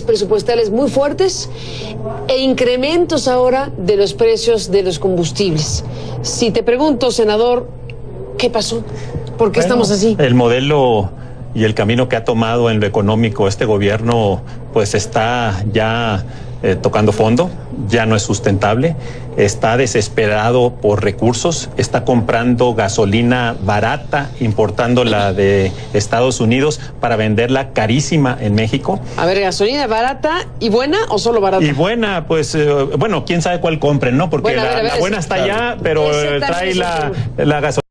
presupuestales muy fuertes e incrementos ahora de los precios de los combustibles. Si te pregunto, senador, ¿qué pasó? ¿Por qué estamos así? El modelo y el camino que ha tomado en lo económico este gobierno, pues está ya tocando fondo, ya no es sustentable, está desesperado por recursos, está comprando gasolina barata, importándola de Estados Unidos para venderla carísima en México. A ver, ¿gasolina barata y buena o solo barata? Y buena, pues, bueno, quién sabe cuál compren, ¿no? Porque bueno, la buena está allá, pero trae la gasolina.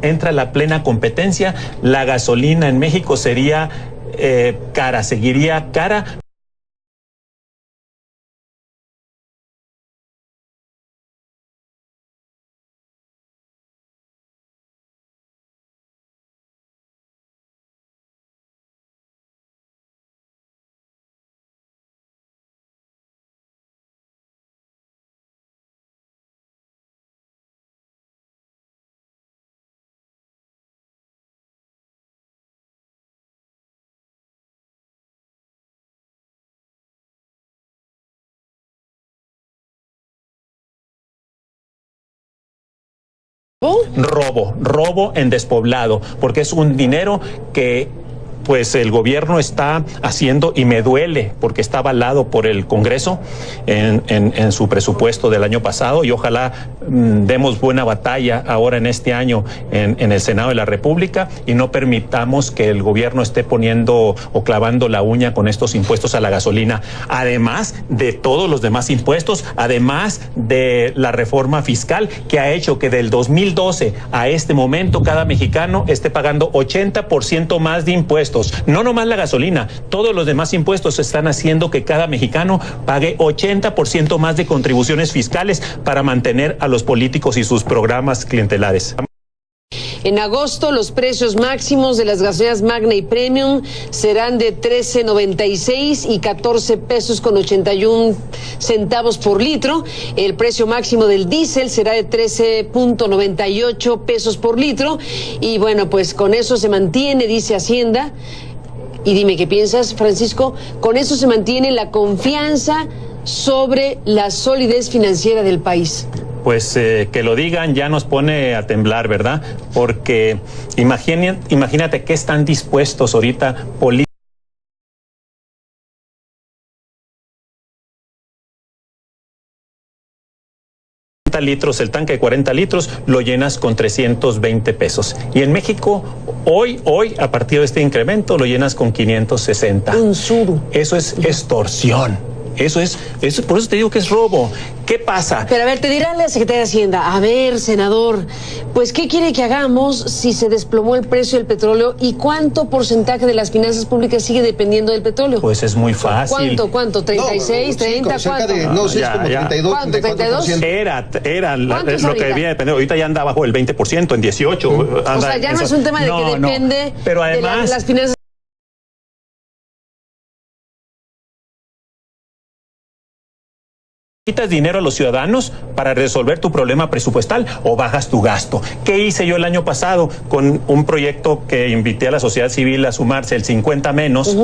Entra la plena competencia, la gasolina en México sería cara, seguiría cara. Robo en despoblado, porque es un dinero que pues el gobierno está haciendo, y me duele porque está avalado por el Congreso en su presupuesto del año pasado, y ojalá demos buena batalla ahora en este año en el Senado de la República y no permitamos que el gobierno esté poniendo o clavando la uña con estos impuestos a la gasolina, además de todos los demás impuestos, además de la reforma fiscal que ha hecho que del 2012 a este momento cada mexicano esté pagando 80% más de impuestos. No nomás la gasolina, todos los demás impuestos están haciendo que cada mexicano pague 80% más de contribuciones fiscales para mantener a los políticos y sus programas clientelares. En agosto, los precios máximos de las gasolinas Magna y Premium serán de $13.96 y 14 pesos con 81 centavos por litro. El precio máximo del diésel será de 13.98 pesos por litro. Y bueno, pues con eso se mantiene, dice Hacienda. Y dime qué piensas, Francisco. Con eso se mantiene la confianza sobre la solidez financiera del país. Pues que lo digan ya nos pone a temblar, ¿verdad? Porque imagínate qué están dispuestos ahorita litros, el tanque de 40 litros lo llenas con 320 pesos. Y en México, hoy, a partir de este incremento, lo llenas con 560. Un suru. Eso es extorsión. Eso es, por eso te digo que es robo. ¿Qué pasa? Pero a ver, te dirá la Secretaría de Hacienda, a ver, senador, pues ¿qué quiere que hagamos si se desplomó el precio del petróleo y cuánto porcentaje de las finanzas públicas sigue dependiendo del petróleo? Pues es muy fácil. ¿Cuánto? ¿36, 30, cuánto? No, sí, es como 32, ¿Cuánto? 32%. Era lo que debía depender. Ahorita ya anda abajo el 20%, en 18. O sea, ya no es un tema de que depende pero además, de las finanzas. ¿Quitas dinero a los ciudadanos para resolver tu problema presupuestal o bajas tu gasto? ¿Qué hice yo el año pasado con un proyecto que invité a la sociedad civil a sumarse, el 50 menos,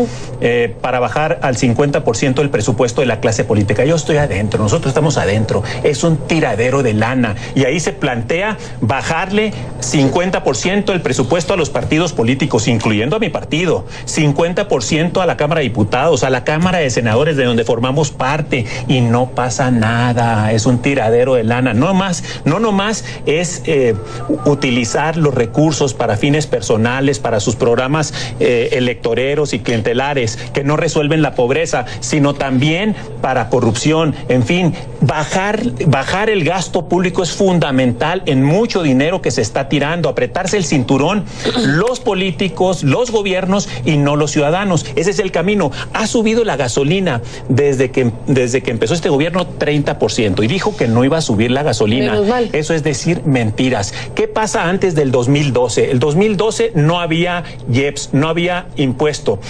para bajar al 50% el presupuesto de la clase política? Yo estoy adentro, nosotros estamos adentro. Es un tiradero de lana y ahí se plantea bajarle 50% el presupuesto a los partidos políticos, incluyendo a mi partido, 50% a la Cámara de Diputados, a la Cámara de Senadores de donde formamos parte, y no pasa da nada, es un tiradero de lana. No nomás es utilizar los recursos para fines personales, para sus programas electoreros y clientelares que no resuelven la pobreza, sino también para corrupción. En fin, bajar el gasto público es fundamental en mucho dinero que se está tirando, apretarse el cinturón los políticos, los gobiernos y no los ciudadanos. Ese es el camino. Ha subido la gasolina desde que empezó este gobierno 30% y dijo que no iba a subir la gasolina. Eso es decir mentiras. ¿Qué pasa antes del 2012? El 2012 no había IEPS, no había impuesto.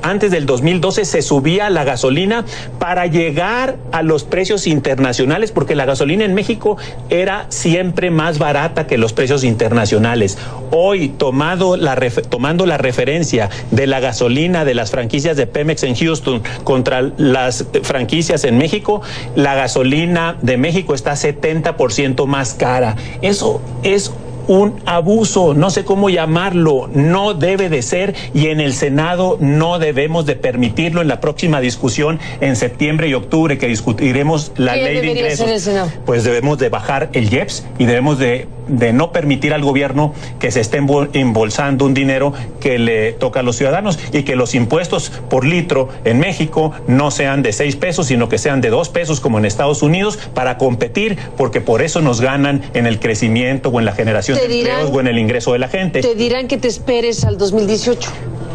Antes del 2012 se subía la gasolina para llegar a los precios internacionales, porque la gasolina en México era siempre más barata que los precios internacionales. Hoy, tomando la referencia de la gasolina de las franquicias de Pemex en Houston contra las franquicias en México, la gasolina de México está 70% más cara. Eso es un abuso, no sé cómo llamarlo, no debe de ser, y en el Senado no debemos de permitirlo. En la próxima discusión en septiembre y octubre que discutiremos la ley de ingresos, pues debemos de bajar el IEPS y debemos de no permitir al gobierno que se esté embolsando un dinero que le toca a los ciudadanos, y que los impuestos por litro en México no sean de 6 pesos, sino que sean de 2 pesos como en Estados Unidos, para competir, porque por eso nos ganan en el crecimiento o en la generación de empleos o en el ingreso de la gente. Te dirán que te esperes al 2018.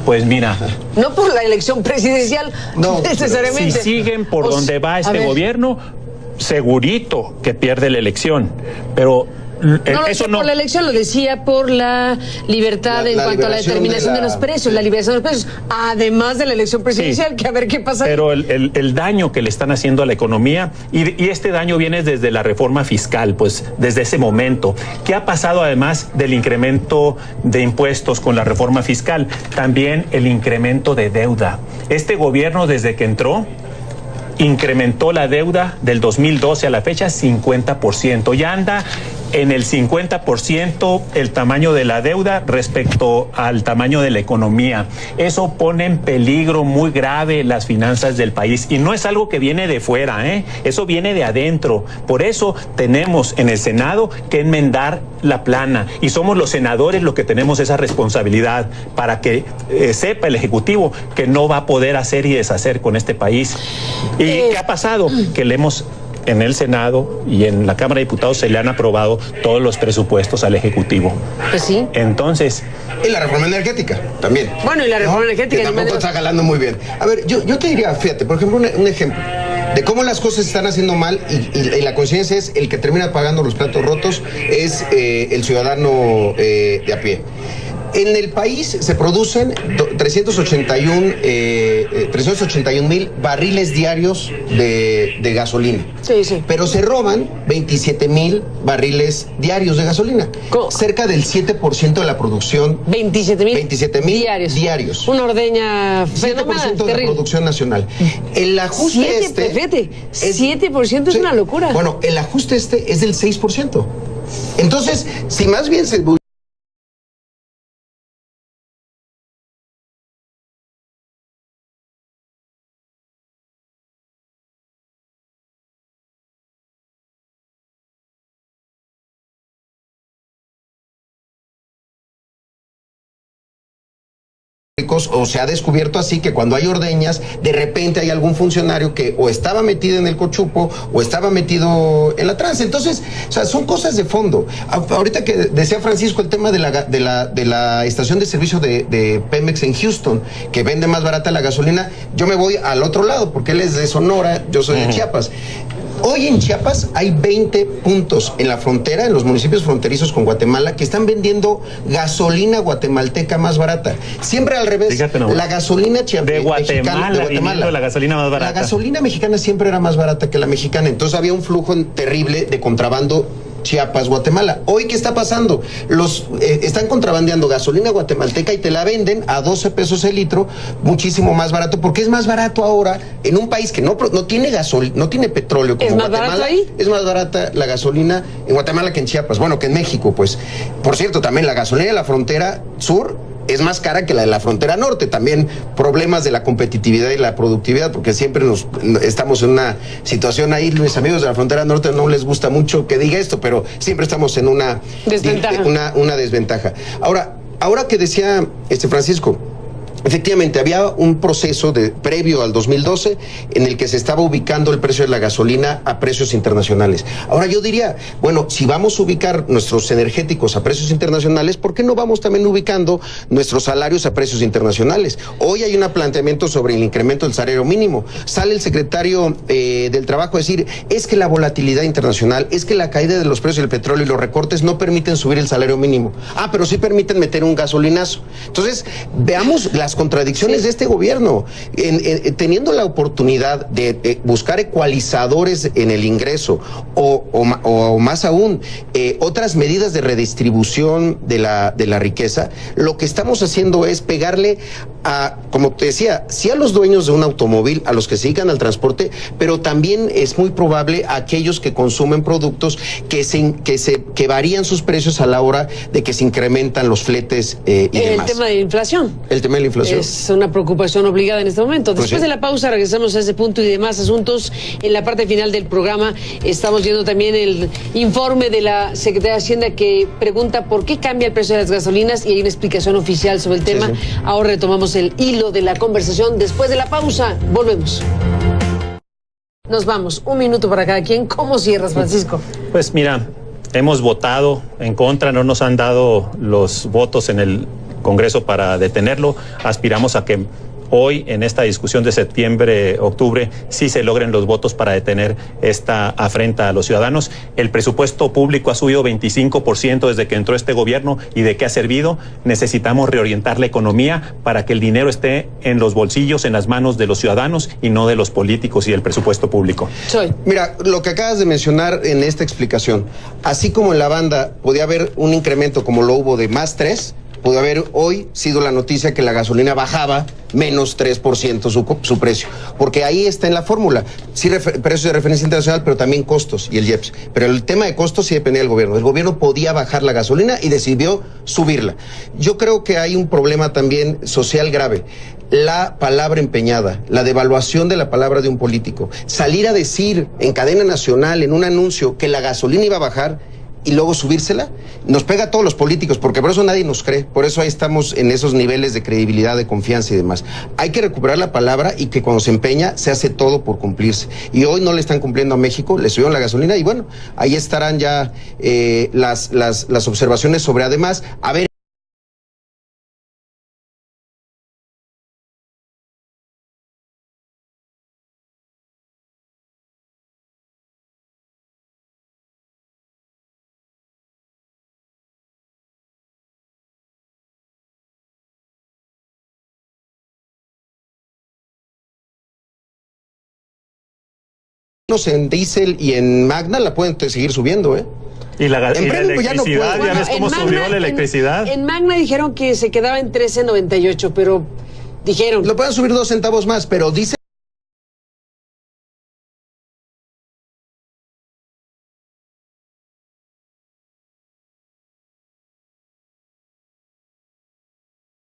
Pues mira, no por la elección presidencial, no necesariamente. Si siguen por donde va este gobierno, segurito que pierde la elección, pero eso no por la elección, lo decía por la libertad en cuanto a la determinación de los precios, la liberación de los precios, además de la elección presidencial, sí, que a ver qué pasa. Pero el daño que le están haciendo a la economía, y este daño viene desde la reforma fiscal, pues desde ese momento. ¿Qué ha pasado además del incremento de impuestos con la reforma fiscal? También el incremento de deuda. Este gobierno, desde que entró, incrementó la deuda del 2012 a la fecha 50%. Ya anda en el 50% el tamaño de la deuda respecto al tamaño de la economía. Eso pone en peligro muy grave las finanzas del país, y no es algo que viene de fuera, eso viene de adentro. Por eso tenemos en el Senado que enmendar la plana, y somos los senadores los que tenemos esa responsabilidad para que sepa el Ejecutivo que no va a poder hacer y deshacer con este país. ¿Y qué ha pasado? Que le hemos en el Senado y en la Cámara de Diputados se le han aprobado todos los presupuestos al Ejecutivo. Pues sí. Entonces... Y la reforma energética también. Bueno, y la reforma energética... Que tampoco está jalando muy bien. A ver, yo te diría, fíjate, por ejemplo, un ejemplo de cómo las cosas se están haciendo mal, y la conciencia es el que termina pagando los platos rotos, es el ciudadano de a pie. En el país se producen 381,000 barriles diarios de gasolina. Sí, sí. Pero se roban 27,000 barriles diarios de gasolina. ¿Cómo? Cerca del 7% de la producción. 27,000 diarios. Una ordeña fenomenal, 7% de la producción nacional. El ajuste fíjate, 7% es una locura. Bueno, el ajuste es del 6%. Entonces, si más bien se... o se ha descubierto así que cuando hay ordeñas, de repente hay algún funcionario que o estaba metido en el cochupo o estaba metido en la tranza. Entonces, o sea, son cosas de fondo. Ahorita que decía Francisco el tema de la estación de servicio de Pemex en Houston, que vende más barata la gasolina, yo me voy al otro lado, porque él es de Sonora, yo soy de Chiapas. Hoy en Chiapas hay 20 puntos en la frontera, en los municipios fronterizos con Guatemala, que están vendiendo gasolina guatemalteca más barata. Siempre al revés. Fíjate, no. La gasolina de Guatemala, la gasolina más barata. La gasolina mexicana siempre era más barata que la mexicana, entonces había un flujo terrible de contrabando Chiapas, Guatemala. Hoy, ¿qué está pasando? Están contrabandeando gasolina guatemalteca y te la venden a 12 pesos el litro, muchísimo más barato, porque es más barato ahora en un país que no tiene no tiene petróleo como Guatemala. ¿Barato ahí? Es más barata la gasolina en Guatemala que en Chiapas, bueno, que en México, pues. Por cierto, también la gasolina de la frontera sur es más cara que la de la frontera norte. También problemas de la competitividad y la productividad, porque siempre estamos en una situación ahí. Mis amigos de la frontera norte no les gusta mucho que diga esto, pero siempre estamos en una desventaja. Ahora que decía Francisco, efectivamente, había un proceso previo al 2012 en el que se estaba ubicando el precio de la gasolina a precios internacionales. Ahora yo diría, bueno, si vamos a ubicar nuestros energéticos a precios internacionales, ¿por qué no vamos también ubicando nuestros salarios a precios internacionales? Hoy hay un planteamiento sobre el incremento del salario mínimo. Sale el secretario del Trabajo a decir, es que la volatilidad internacional, es que la caída de los precios del petróleo y los recortes no permiten subir el salario mínimo. Pero sí permiten meter un gasolinazo. Entonces, veamos las contradicciones de este gobierno, teniendo la oportunidad de buscar ecualizadores en el ingreso o más aún otras medidas de redistribución de la riqueza. Lo que estamos haciendo es pegarle a, como te decía, sí a los dueños de un automóvil, a los que se dedican al transporte, pero también es muy probable a aquellos que consumen productos que varían sus precios a la hora de que se incrementan los fletes y demás. El tema de la inflación. El tema de la inflación. Es una preocupación obligada en este momento. Después de la pausa regresamos a ese punto y demás asuntos. En la parte final del programa estamos viendo también el informe de la Secretaría de Hacienda que pregunta por qué cambia el precio de las gasolinas y hay una explicación oficial sobre el tema. Ahora retomamos el hilo de la conversación después de la pausa. Volvemos. Nos vamos. 1 minuto para cada quien. ¿Cómo cierras, Francisco? Pues mira, hemos votado en contra, no nos han dado los votos en el Congreso para detenerlo. Aspiramos a que hoy, en esta discusión de septiembre-octubre, sí se logren los votos para detener esta afrenta a los ciudadanos. El presupuesto público ha subido 25% desde que entró este gobierno. ¿Y de qué ha servido? Necesitamos reorientar la economía para que el dinero esté en los bolsillos, en las manos de los ciudadanos y no de los políticos y el presupuesto público. Mira, lo que acabas de mencionar en esta explicación, así como en la banda podía haber un incremento como lo hubo de +3%, pudo haber hoy sido la noticia que la gasolina bajaba -3% su precio, porque ahí está en la fórmula, sí precios de referencia internacional, pero también costos y el IEPS, pero el tema de costos sí dependía del gobierno. El gobierno podía bajar la gasolina y decidió subirla. Yo creo que hay un problema también social grave. La palabra empeñada, la devaluación de la palabra de un político, salir a decir en cadena nacional, en un anuncio, que la gasolina iba a bajar y luego subírsela, nos pega a todos los políticos, porque por eso nadie nos cree, por eso ahí estamos en esos niveles de credibilidad, de confianza y demás. Hay que recuperar la palabra y que cuando se empeña se hace todo por cumplirse. Y hoy no le están cumpliendo a México, le subieron la gasolina y bueno, ahí estarán ya las observaciones sobre además, a ver. En diésel y en Magna la pueden seguir subiendo, Y la electricidad, ya ves cómo subió la electricidad. En Magna dijeron que se quedaba en 13.98, pero dijeron... Lo pueden subir 2 centavos más, pero dice